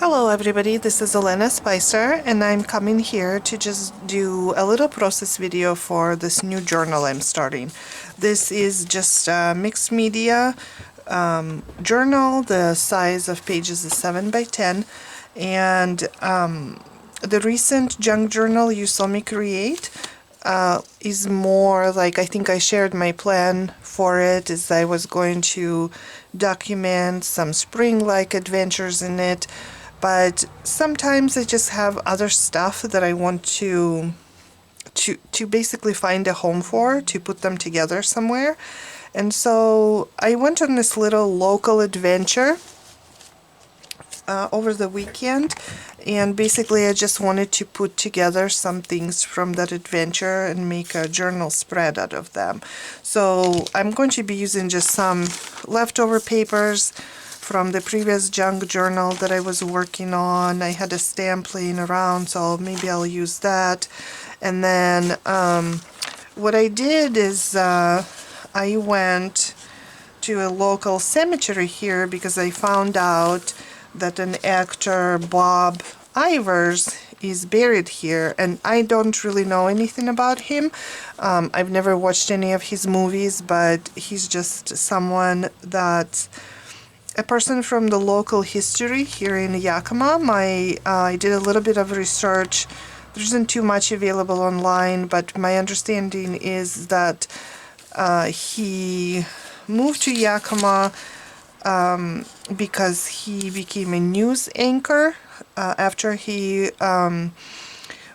Hello everybody, this is Elena Spicer and I'm coming here to just do a little process video for this new journal I'm starting. This is just a mixed media journal. The size of pages is 7 by 10, and the recent junk journal you saw me create is more like, I think I shared my plan for it, is I was going to document some spring-like adventures in it, but sometimes I just have other stuff that I want to basically find a home for, to put them together somewhere. And so I went on this little local adventure over the weekend, and basically I just wanted to put together some things from that adventure and make a journal spread out of them. So I'm going to be using just some leftover papers from the previous junk journal that I was working on. I had a stamp laying around, so maybe I'll use that. And then what I did is I went to a local cemetery here because I found out that an actor, Bob Ivers, is buried here, and I don't really know anything about him. I've never watched any of his movies, but he's just someone that a person from the local history here in Yakima. I did a little bit of research. There isn't too much available online, but my understanding is that he moved to Yakima because he became a news anchor after he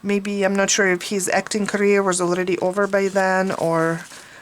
maybe, I'm not sure if his acting career was already over by then or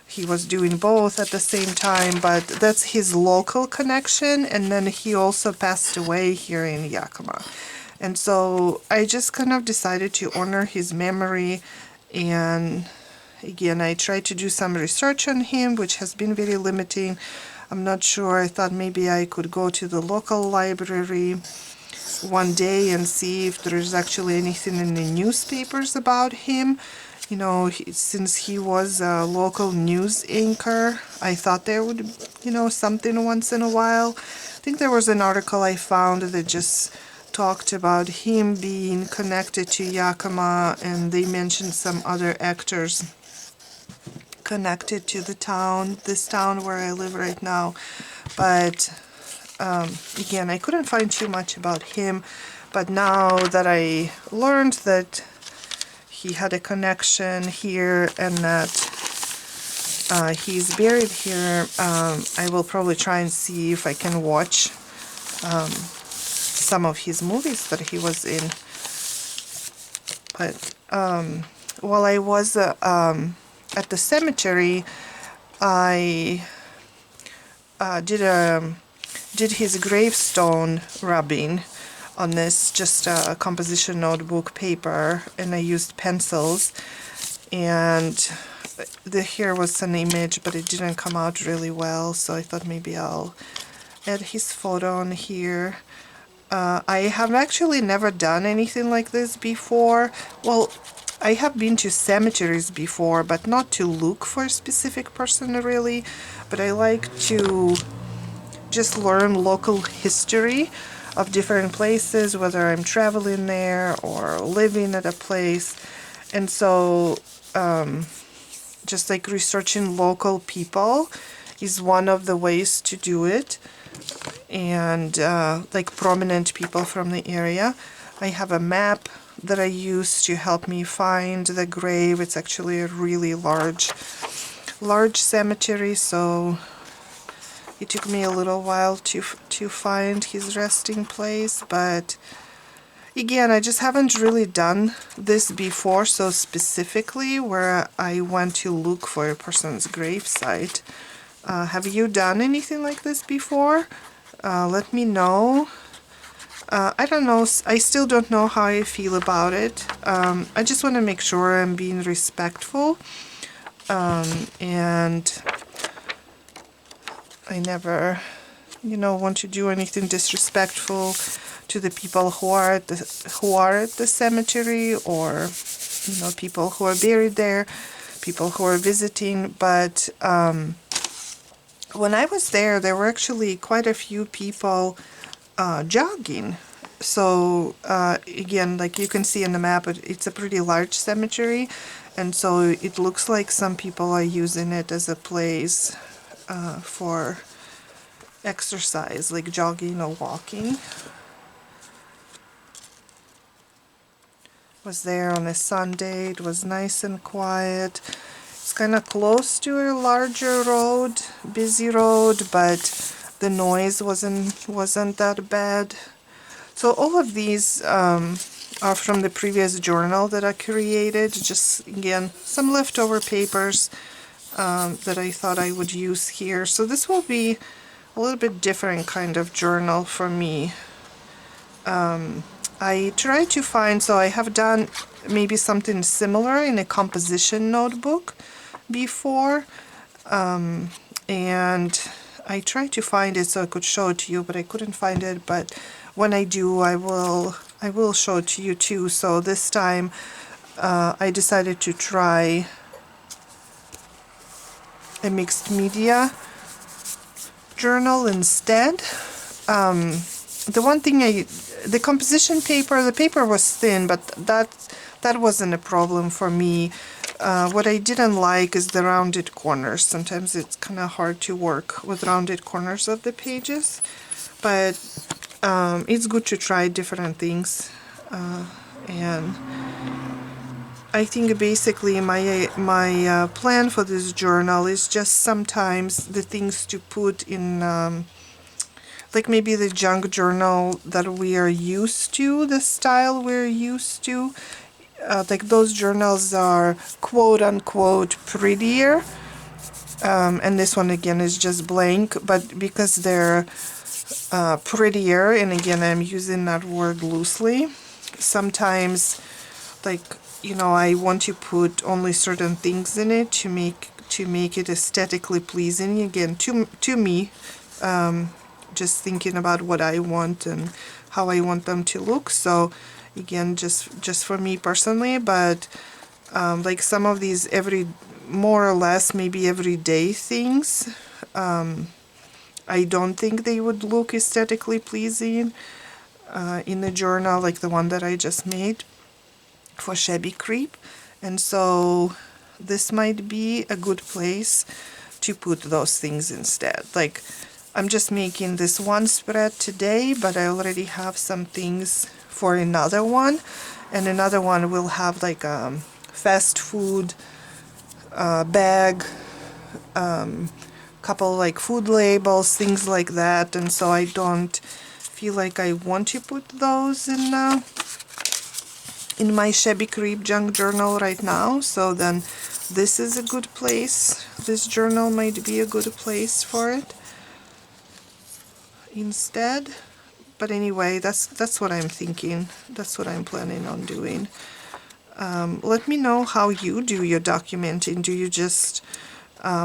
he was doing both at the same time, but that's his local connection. And then he also passed away here in Yakima. And so I just kind of decided to honor his memory. And again, I tried to do some research on him, which has been very limiting. I'm not sure. I thought maybe I could go to the local library one day and see if there's actually anything in the newspapers about him. You know, since he was a local news anchor, I thought there would, something once in a while. I think there was an article I found that just talked about him being connected to Yakima, and they mentioned some other actors connected to the town, this town where I live right now. But again, I couldn't find too much about him. But now that I learned that he had a connection here and that he's buried here, I will probably try and see if I can watch some of his movies that he was in. But while I was at the cemetery, I did his gravestone rubbing on this just a composition notebook paper, and I used pencils, and here was an image, but it didn't come out really well, so I thought maybe I'll add his photo on here. I have actually never done anything like this before. Well, I have been to cemeteries before, but not to look for a specific person really, but I like to just learn local history of different places, whether I'm traveling there or living at a place. And so just like researching local people is one of the ways to do it, and like prominent people from the area. I have a map that I use to help me find the grave. It's actually a really large cemetery, so it took me a little while to find his resting place. But again, I just haven't really done this before so specifically, where I went to look for a person's gravesite. Have you done anything like this before? Let me know. I don't know, I still don't know how I feel about it. I just want to make sure I'm being respectful, and I never, want to do anything disrespectful to the people who are at the cemetery, or people who are buried there, people who are visiting. But when I was there were actually quite a few people jogging So again, like you can see in the map, it's a pretty large cemetery, and so it looks like some people are using it as a place for exercise, like jogging or walking. Was there on a Sunday. It was nice and quiet. It's kind of close to a larger road, busy road, but the noise wasn't that bad. So all of these are from the previous journal that I created. Just again, some leftover papers that I thought I would use here. So this will be a little bit different kind of journal for me. I try to find, so I have done maybe something similar in a composition notebook before, and I tried to find it so I could show it to you, but I couldn't find it. But when I do, I will show it to you too. So this time I decided to try a mixed media journal instead. The one thing the composition paper, the paper was thin, but that wasn't a problem for me. What I didn't like is the rounded corners. Sometimes it's kind of hard to work with rounded corners of the pages, but it's good to try different things. And I think basically my plan for this journal is just sometimes the things to put in, like maybe the junk journal that we are used to, the style we're used to. Like those journals are quote-unquote prettier, and this one again is just blank, but because they're prettier, and again I'm using that word loosely, sometimes, like, you know, I want to put only certain things in it to make it aesthetically pleasing, again to me, just thinking about what I want and how I want them to look. So again, just for me personally, but like some of these more or less maybe everyday things, I don't think they would look aesthetically pleasing in the journal, like the one that I just made for Shabby Creep. And so this might be a good place to put those things instead. Like, I'm just making this one spread today, but I already have some things for another one, and another one will have like a fast food bag, couple like food labels, things like that, and so I don't feel like I want to put those in my Shabby Creep junk journal right now. So then this is a good place. This journal might be a good place for it instead. But anyway, that's what I'm thinking. That's what I'm planning on doing. Let me know how you do your documenting. Do you just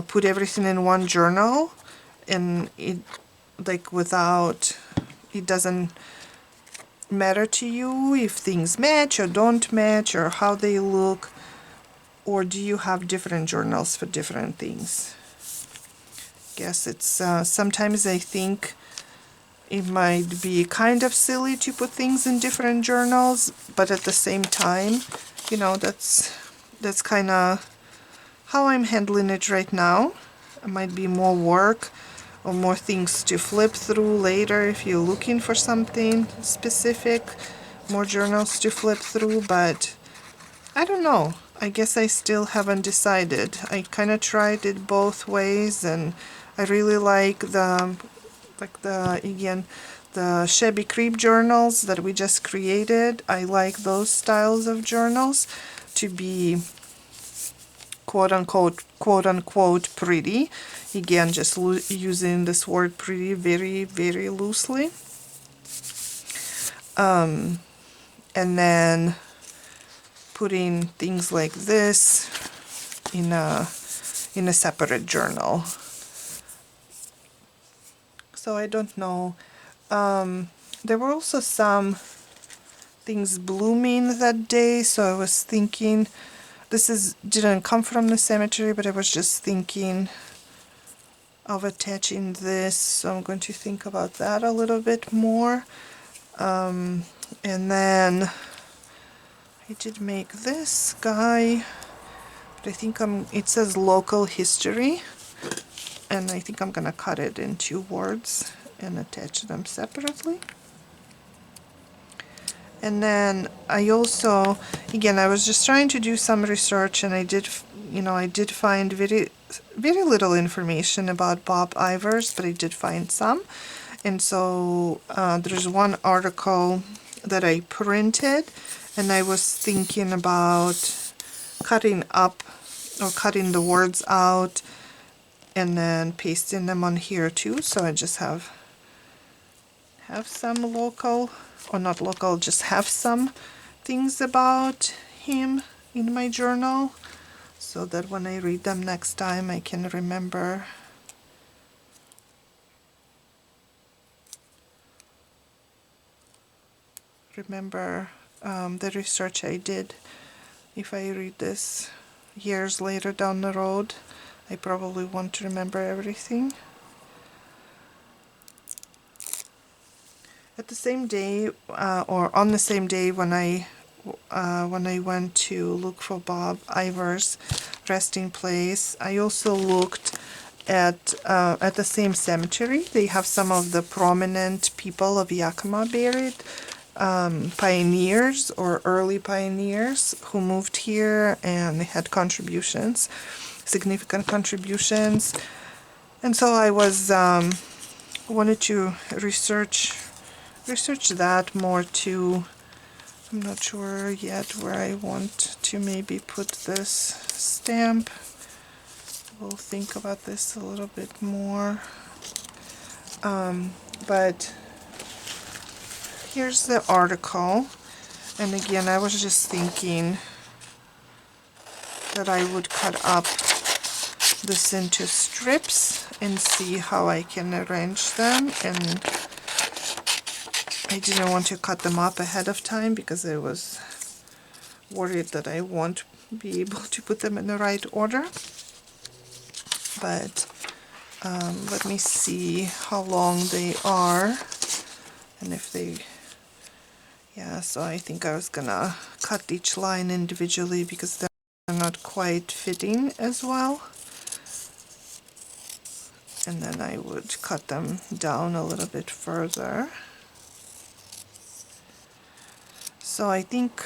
put everything in one journal, and it, like, without, it doesn't matter to you if things match or don't match or how they look, or do you have different journals for different things? Guess it's sometimes I think it might be kind of silly to put things in different journals, but at the same time, you know, that's kind of how I'm handling it right now. It might be more work or more things to flip through later if you're looking for something specific, more journals to flip through, but I don't know. I guess I still haven't decided. I kind of tried it both ways, and I really like the Shabby Creep journals that we just created. I like those styles of journals to be quote unquote pretty. Again, just using this word pretty very, very loosely. And then putting things like this in a separate journal. So I don't know. There were also some things blooming that day, so I was thinking, this didn't come from the cemetery, but I was just thinking of attaching this, so I'm going to think about that a little bit more. And then I did make this guy, but I think it says local history, and I think I'm gonna cut it in 2 words and attach them separately. And then I also, again, I was just trying to do some research, and I did, I did find very little information about Bob Ivers, but I did find some. And so there's one article that I printed, and I was thinking about cutting up or cutting the words out and then pasting them on here too. So I just have some local, or not local, just have some things about him in my journal, so that when I read them next time I can remember the research I did. If I read this years later down the road, I probably won't remember everything. At the same day, or on the same day when I went to look for Bob Ivers' resting place, I also looked at the same cemetery. They have some of the prominent people of Yakima buried, pioneers or early pioneers who moved here and had contributions, significant contributions. And so I was wanted to research that more too. I'm not sure yet where I want to maybe put this stamp. We'll think about this a little bit more. But here's the article. And again, I was just thinking that I would cut up this into strips and see how I can arrange them. And I didn't want to cut them up ahead of time because I was worried that I won't be able to put them in the right order. But let me see how long they are, and if they, yeah, so I think I was gonna cut each line individually because they're not quite fitting as well. And then I would cut them down a little bit further. So I think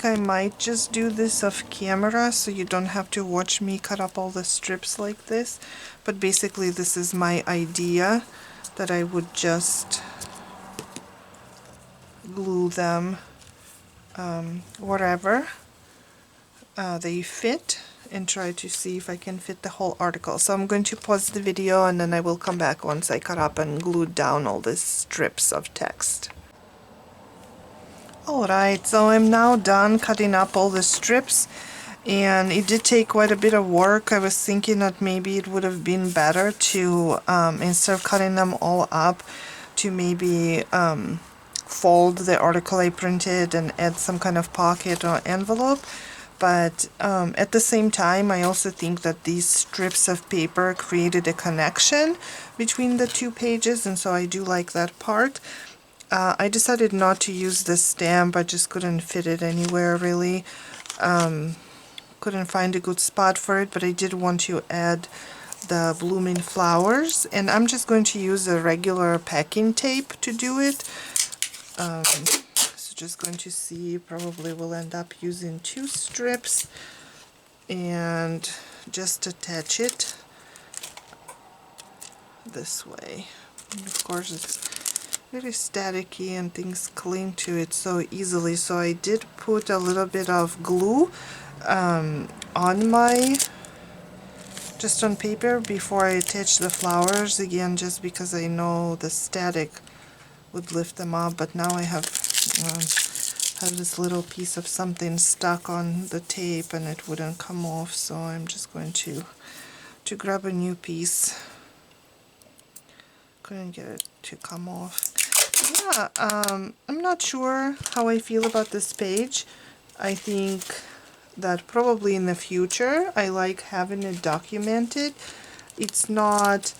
I might just do this off camera so you don't have to watch me cut up all the strips like this. But basically this is my idea, that I would just glue them wherever they fit, and try to see if I can fit the whole article. So I'm going to pause the video and then I will come back once I cut up and glued down all these strips of text. Alright, so I'm now done cutting up all the strips, and it did take quite a bit of work. I was thinking that maybe it would have been better to, instead of cutting them all up, to maybe fold the article I printed and add some kind of pocket or envelope. But at the same time, I also think that these strips of paper created a connection between the 2 pages, and so I do like that part. I decided not to use this stamp. I just couldn't fit it anywhere really. Couldn't find a good spot for it, but I did want to add the blooming flowers, and I'm just going to use a regular packing tape to do it. So just going to see, probably will end up using 2 strips and just attach it this way. And of course it's very staticky and things cling to it so easily, so I did put a little bit of glue on just on paper before I attach the flowers, again just because I know the static would lift them up. But now I have this little piece of something stuck on the tape and it wouldn't come off, so I'm just going to grab a new piece. Couldn't get it to come off. Yeah, I'm not sure how I feel about this page. I think that probably in the future I like having it documented. It's not,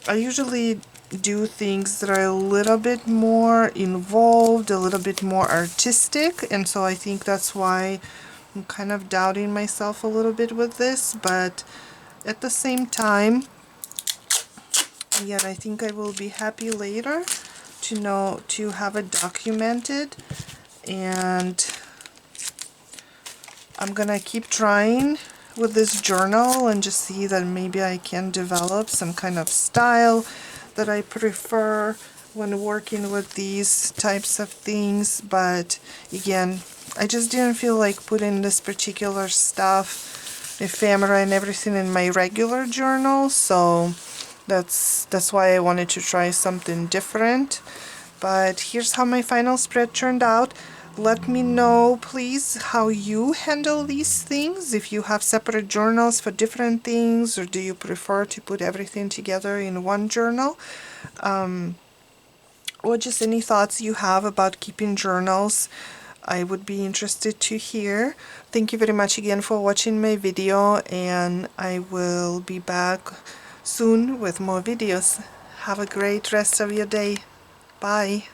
I usually do things that are a little bit more involved, a little bit more artistic, and so I think that's why I'm kind of doubting myself a little bit with this, but at the same time, again, I think I will be happy later to know, to have it documented, and I'm gonna keep trying with this journal and just see that maybe I can develop some kind of style that I prefer when working with these types of things. But again, I just didn't feel like putting this particular stuff, ephemera and everything, in my regular journal, so that's why I wanted to try something different. But here's how my final spread turned out. Let me know, please, how you handle these things, if you have separate journals for different things, or do you prefer to put everything together in one journal, or just any thoughts you have about keeping journals. I would be interested to hear. Thank you very much again for watching my video, and I will be back soon with more videos. Have a great rest of your day. Bye.